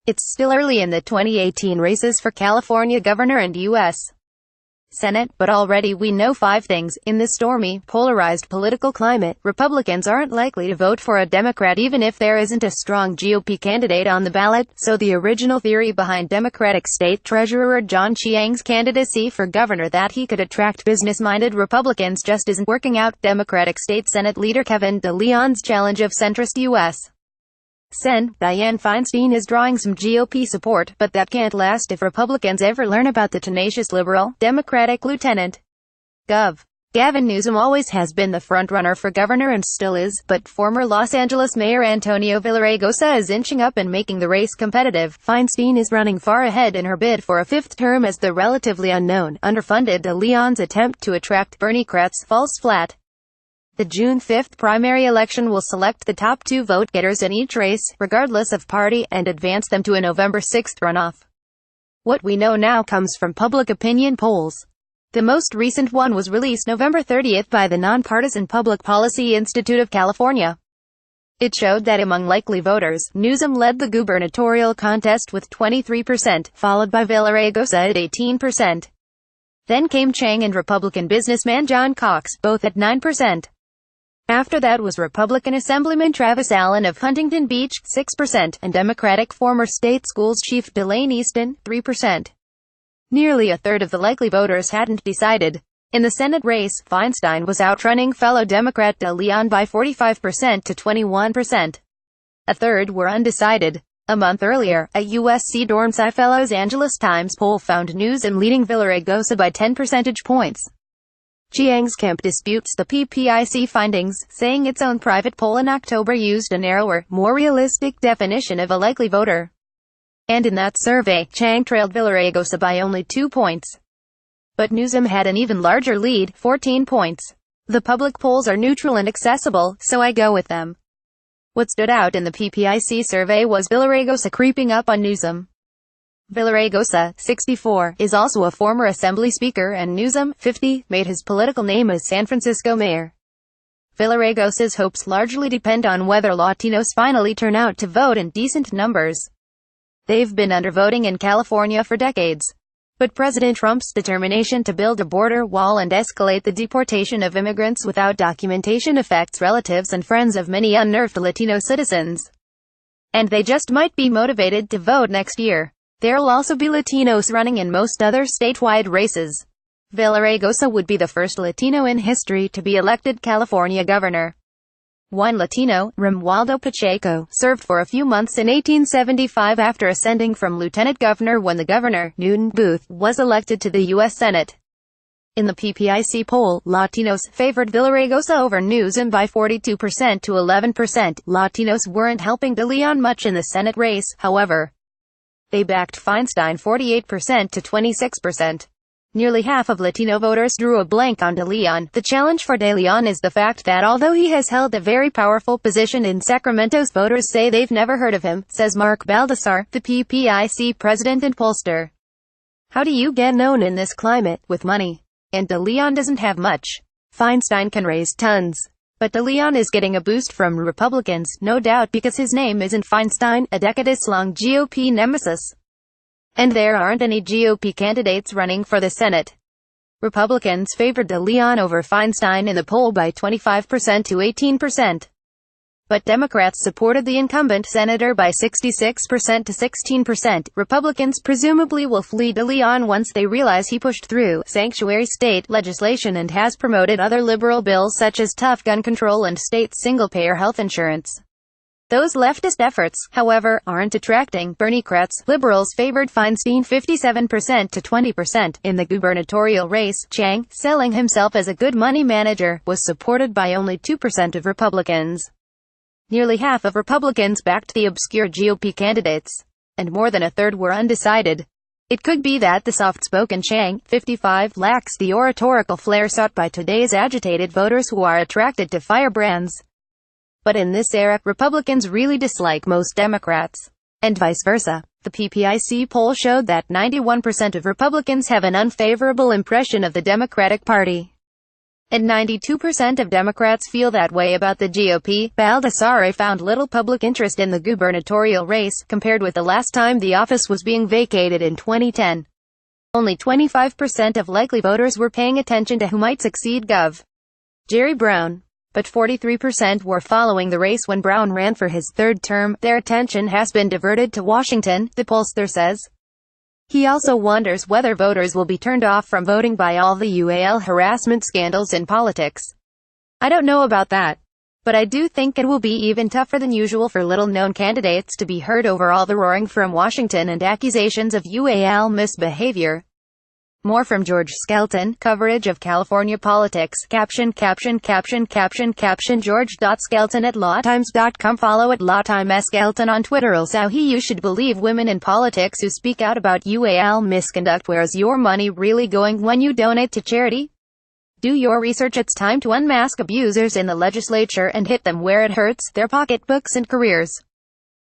It's still early in the 2018 races for California governor and U.S. Senate, but already we know 5 things. In this stormy, polarized political climate, Republicans aren't likely to vote for a Democrat even if there isn't a strong GOP candidate on the ballot, so the original theory behind Democratic State Treasurer John Chiang's candidacy for governor that he could attract business-minded Republicans just isn't working out. Democratic State Senate leader Kevin de León's challenge of centrist U.S. Sen. Dianne Feinstein is drawing some GOP support, but that can't last if Republicans ever learn about the tenacious liberal, Democratic Lieutenant Gov. Gavin Newsom always has been the frontrunner for governor and still is, but former Los Angeles Mayor Antonio Villaraigosa is inching up and making the race competitive. Feinstein is running far ahead in her bid for a 5th term as the relatively unknown, underfunded de León's attempt to attract Bernie-crats falls flat. The June 5th primary election will select the top 2 vote-getters in each race, regardless of party, and advance them to a November 6th runoff. What we know now comes from public opinion polls. The most recent one was released November 30th by the nonpartisan Public Policy Institute of California. It showed that among likely voters, Newsom led the gubernatorial contest with 23%, followed by Villaraigosa at 18%. Then came Chiang and Republican businessman John Cox, both at 9%. After that was Republican Assemblyman Travis Allen of Huntington Beach, 6%, and Democratic former state schools chief Delane Easton, 3%. Nearly a third of the likely voters hadn't decided. In the Senate race, Feinstein was outrunning fellow Democrat de León by 45% to 21%. A third were undecided. A month earlier, a USC Dormsci Fellows Angeles Times poll found Newsom leading Villaraigosa by 10 percentage points. Chiang's camp disputes the PPIC findings, saying its own private poll in October used a narrower, more realistic definition of a likely voter. And in that survey, Chiang trailed Villaraigosa by only 2 points. But Newsom had an even larger lead, 14 points. The public polls are neutral and accessible, so I go with them. What stood out in the PPIC survey was Villaraigosa creeping up on Newsom. Villaraigosa, 64, is also a former Assembly Speaker, and Newsom, 50, made his political name as San Francisco mayor. Villaraigosa's hopes largely depend on whether Latinos finally turn out to vote in decent numbers. They've been undervoting in California for decades. But President Trump's determination to build a border wall and escalate the deportation of immigrants without documentation affects relatives and friends of many unnerved Latino citizens. And they just might be motivated to vote next year. There'll also be Latinos running in most other statewide races. Villaraigosa would be the first Latino in history to be elected California governor. One Latino, Romualdo Pacheco, served for a few months in 1875 after ascending from lieutenant governor when the governor, Newton Booth, was elected to the U.S. Senate. In the PPIC poll, Latinos favored Villaraigosa over Newsom by 42% to 11%. Latinos weren't helping de León much in the Senate race, however. They backed Feinstein 48% to 26%. Nearly half of Latino voters drew a blank on de León. The challenge for de León is the fact that although he has held a very powerful position in Sacramento's voters say they've never heard of him, says Mark Baldassar, the PPIC president and pollster. How do you get known in this climate? With money. And de León doesn't have much. Feinstein can raise tons. But de León is getting a boost from Republicans, no doubt because his name isn't Feinstein, a decades-long GOP nemesis. And there aren't any GOP candidates running for the Senate. Republicans favored de León over Feinstein in the poll by 25% to 18%. But Democrats supported the incumbent senator by 66% to 16%. Republicans presumably will flee de León once they realize he pushed through sanctuary state legislation and has promoted other liberal bills such as tough gun control and state single-payer health insurance. Those leftist efforts, however, aren't attracting Bernie-crats. Liberals favored Feinstein 57% to 20%. In the gubernatorial race, Chiang, selling himself as a good money manager, was supported by only 2% of Republicans. Nearly half of Republicans backed the obscure GOP candidates, and more than a third were undecided. It could be that the soft-spoken Chiang, 55, lacks the oratorical flair sought by today's agitated voters who are attracted to firebrands. But in this era, Republicans really dislike most Democrats, and vice versa. The PPIC poll showed that 91% of Republicans have an unfavorable impression of the Democratic Party. And 92% of Democrats feel that way about the GOP. Baldassare found little public interest in the gubernatorial race, compared with the last time the office was being vacated in 2010. Only 25% of likely voters were paying attention to who might succeed Gov. Jerry Brown. But 43% were following the race when Brown ran for his third term. Their attention has been diverted to Washington, the pollster says. He also wonders whether voters will be turned off from voting by all the UAL harassment scandals in politics. I don't know about that. But I do think it will be even tougher than usual for little-known candidates to be heard over all the roaring from Washington and accusations of UAL misbehavior. More from George Skelton. Coverage of California politics. Caption George.Skelton at lawtimes.com. Follow at lawtimeskelton on Twitter. Also, you should believe women in politics who speak out about UAL misconduct. Where's your money really going when you donate to charity? Do your research. It's time to unmask abusers in the legislature and hit them where it hurts, their pocketbooks and careers.